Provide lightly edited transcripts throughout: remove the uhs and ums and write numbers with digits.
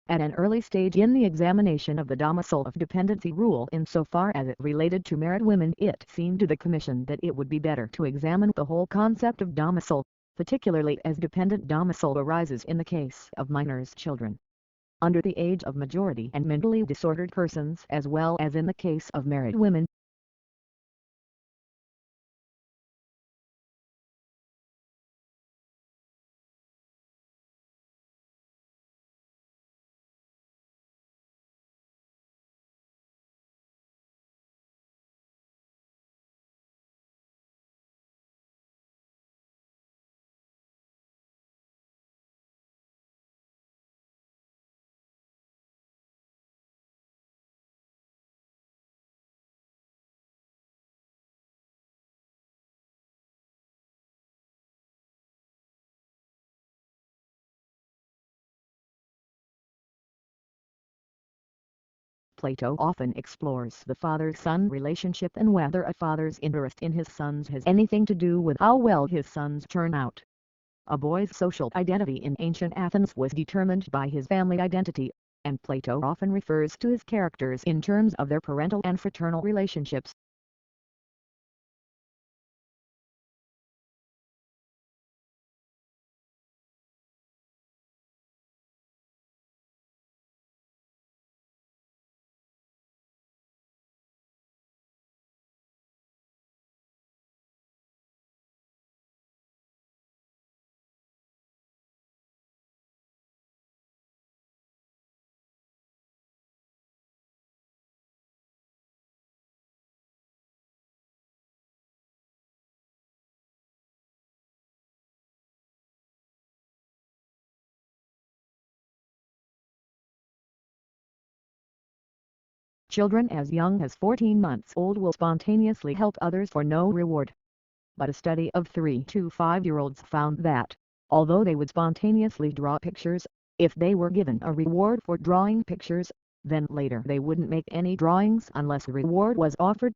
at an early stage in the examination of the domicile of dependency rule insofar as it related to married women. It seemed to the Commission that it would be better to examine the whole concept of domicile, particularly as dependent domicile arises in the case of minors' children under the age of majority and mentally disordered persons as well as in the case of married women. Plato often explores the father-son relationship and whether a father's interest in his sons has anything to do with how well his sons turn out. A boy's social identity in ancient Athens was determined by his family identity, and Plato often refers to his characters in terms of their parental and fraternal relationships. Children as young as 14 months old will spontaneously help others for no reward. But a study of 3 to 5-year-olds found that, although they would spontaneously draw pictures, if they were given a reward for drawing pictures, then later they wouldn't make any drawings unless a reward was offered.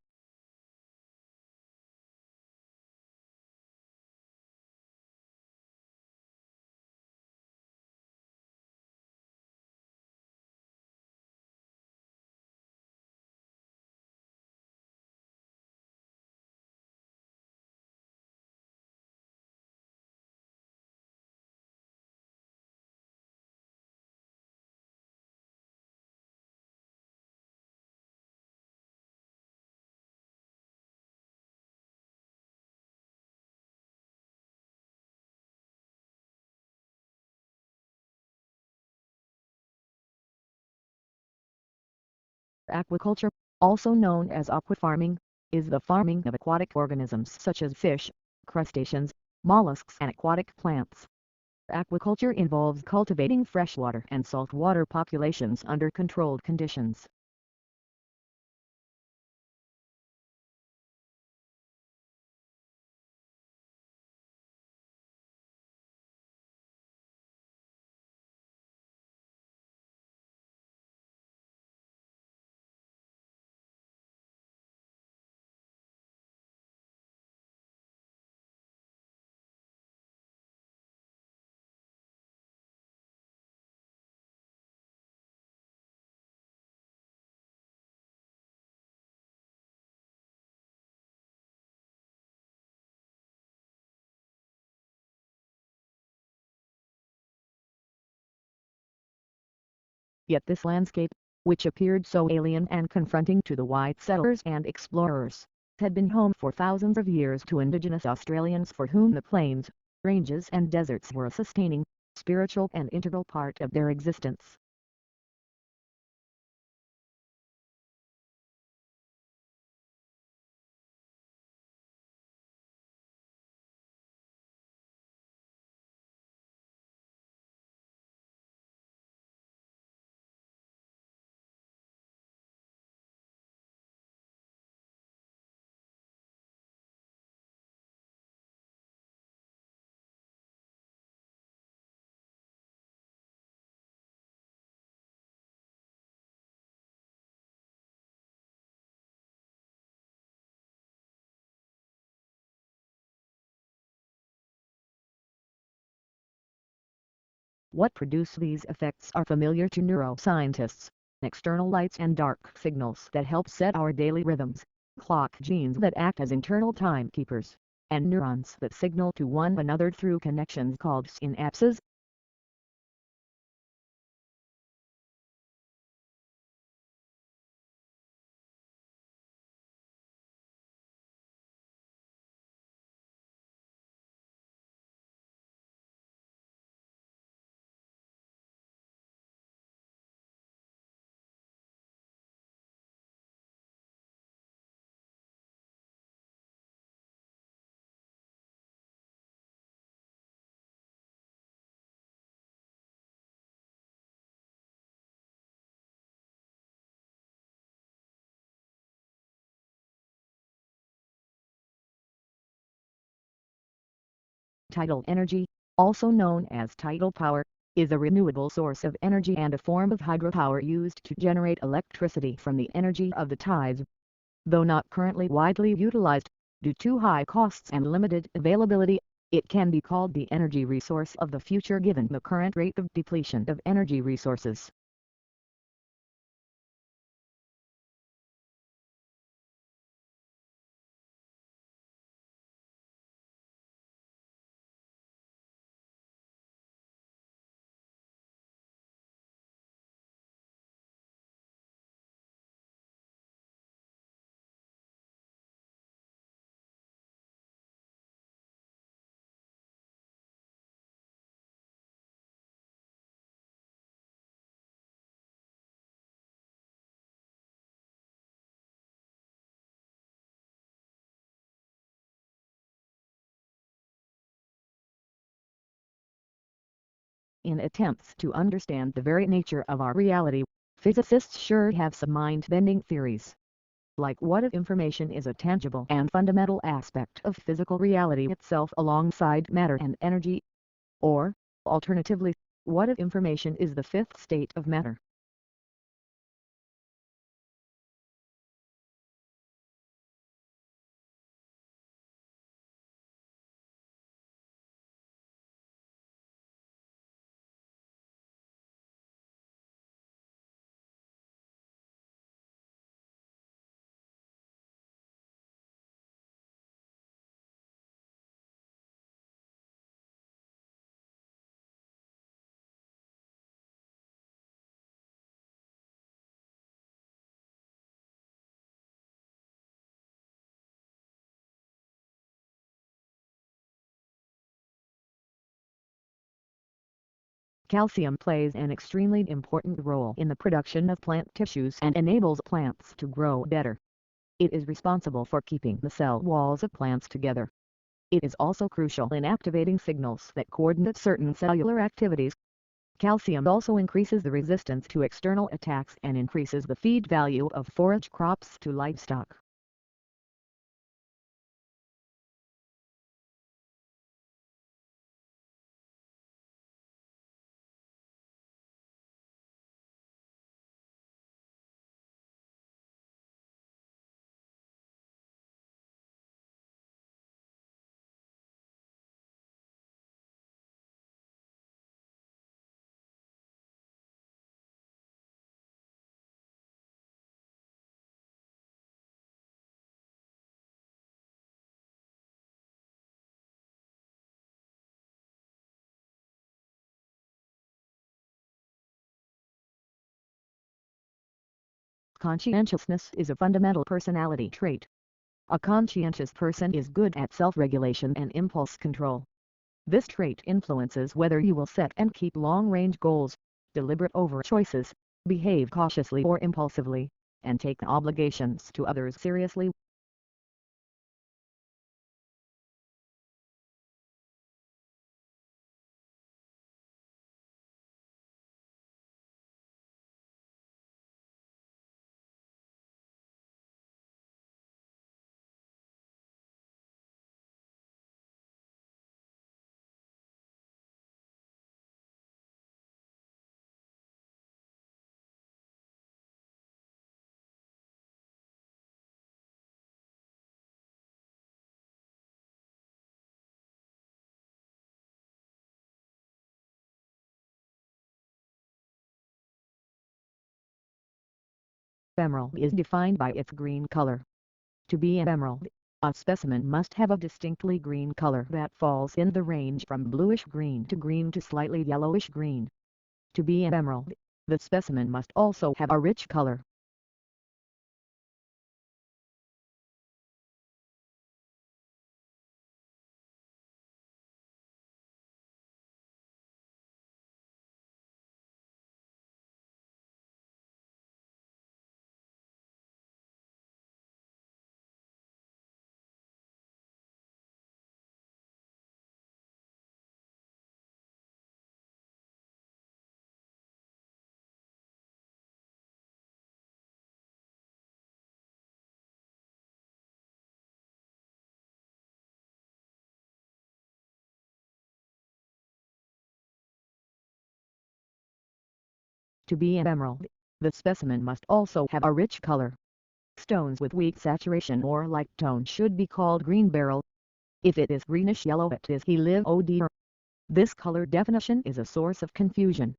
Aquaculture, also known as aquafarming, is the farming of aquatic organisms such as fish, crustaceans, mollusks and aquatic plants. Aquaculture involves cultivating freshwater and saltwater populations under controlled conditions. Yet this landscape, which appeared so alien and confronting to the white settlers and explorers, had been home for thousands of years to indigenous Australians for whom the plains, ranges and deserts were a sustaining, spiritual and integral part of their existence. What produce these effects are familiar to neuroscientists: external lights and dark signals that help set our daily rhythms, clock genes that act as internal timekeepers, and neurons that signal to one another through connections called synapses. Tidal energy, also known as tidal power, is a renewable source of energy and a form of hydropower used to generate electricity from the energy of the tides. Though not currently widely utilized, due to high costs and limited availability, it can be called the energy resource of the future given the current rate of depletion of energy resources. In attempts to understand the very nature of our reality, physicists sure have some mind-bending theories. Like, what if information is a tangible and fundamental aspect of physical reality itself alongside matter and energy? Or, alternatively, what if information is the fifth state of matter? Calcium plays an extremely important role in the production of plant tissues and enables plants to grow better. It is responsible for keeping the cell walls of plants together. It is also crucial in activating signals that coordinate certain cellular activities. Calcium also increases the resistance to external attacks and increases the feed value of forage crops to livestock. Conscientiousness is a fundamental personality trait. A conscientious person is good at self-regulation and impulse control. This trait influences whether you will set and keep long-range goals, deliberate over choices, behave cautiously or impulsively, and take obligations to others seriously. Emerald is defined by its green color. To be an emerald, a specimen must have a distinctly green color that falls in the range from bluish-green to slightly yellowish-green. To be an emerald, the specimen must also have a rich color. To be an emerald, the specimen must also have a rich color. Stones with weak saturation or light tone should be called green beryl. If it is greenish-yellow, it is aloud. This color definition is a source of confusion.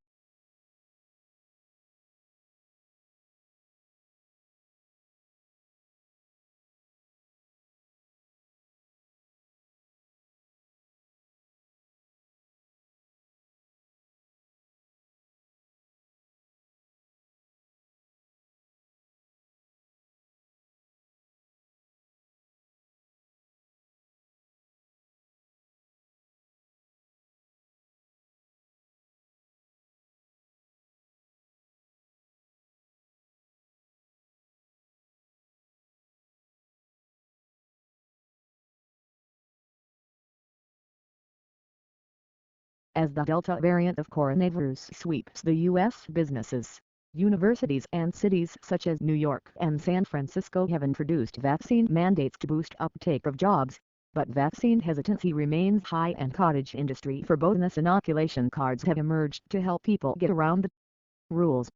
As the Delta variant of coronavirus sweeps the U.S., businesses, universities and cities such as New York and San Francisco have introduced vaccine mandates to boost uptake of jobs, but vaccine hesitancy remains high and cottage industry for bonus inoculation cards have emerged to help people get around the rules.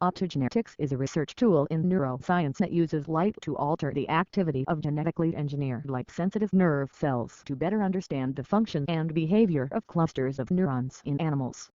Optogenetics is a research tool in neuroscience that uses light to alter the activity of genetically engineered light-sensitive nerve cells to better understand the function and behavior of clusters of neurons in animals.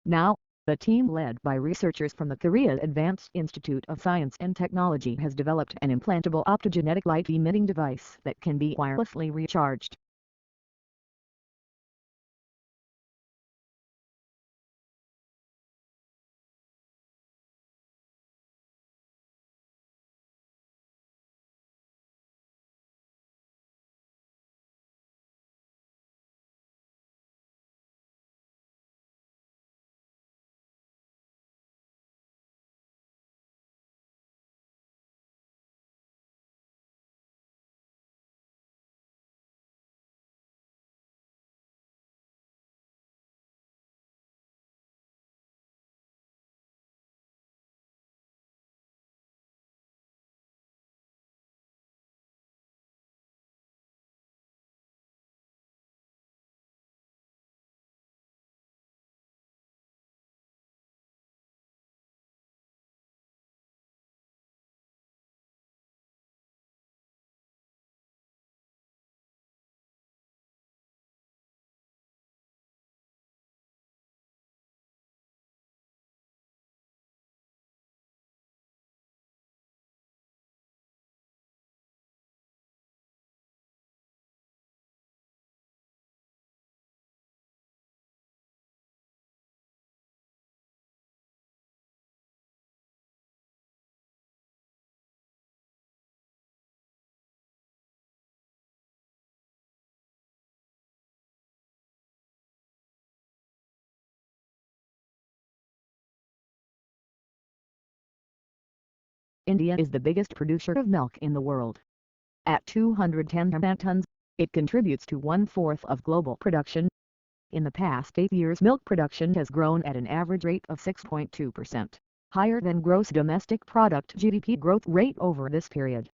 Now, the team led by researchers from the Korea Advanced Institute of Science and Technology has developed an implantable optogenetic light-emitting device that can be wirelessly recharged. India is the biggest producer of milk in the world. At 210 tons, it contributes to 1/4 of global production. In the past 8 years, milk production has grown at an average rate of 6.2%, higher than gross domestic product (GDP) growth rate over this period.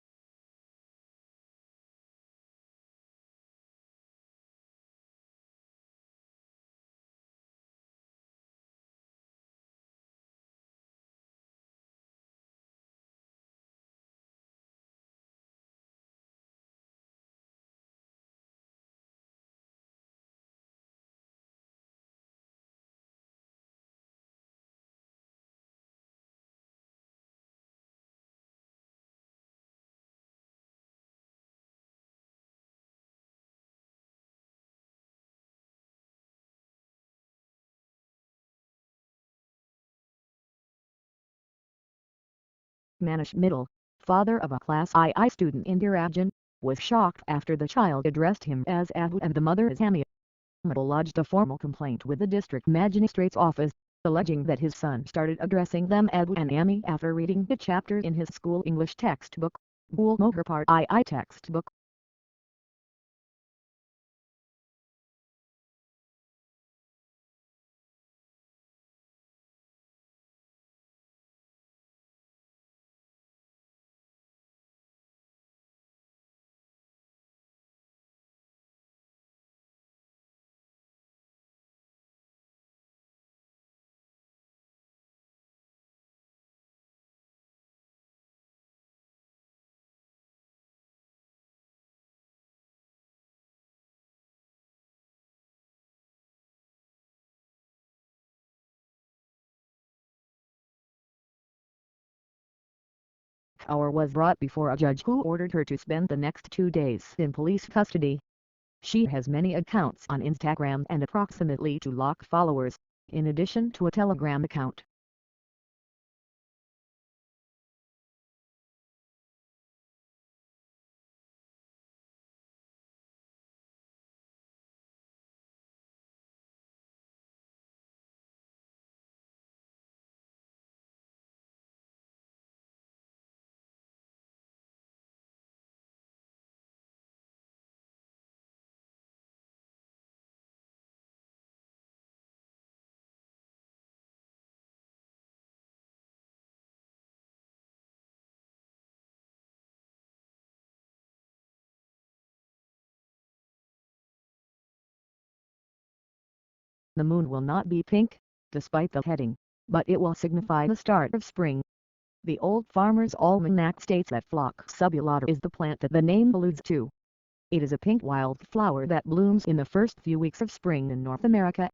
Manish Middle, father of a Class II student in Dehradun, was shocked after the child addressed him as Abu and the mother as Ami. Middle lodged a formal complaint with the district magistrate's office, alleging that his son started addressing them Abu and Ami after reading a chapter in his school English textbook, Bhul Moher Part II textbook. Kaur was brought before a judge who ordered her to spend the next 2 days in police custody. She has many accounts on Instagram and approximately 2 lakh followers, in addition to a Telegram account. The moon will not be pink, despite the heading, but it will signify the start of spring. The Old Farmer's Almanac states that Phlox subulata is the plant that the name alludes to. It is a pink wildflower that blooms in the first few weeks of spring in North America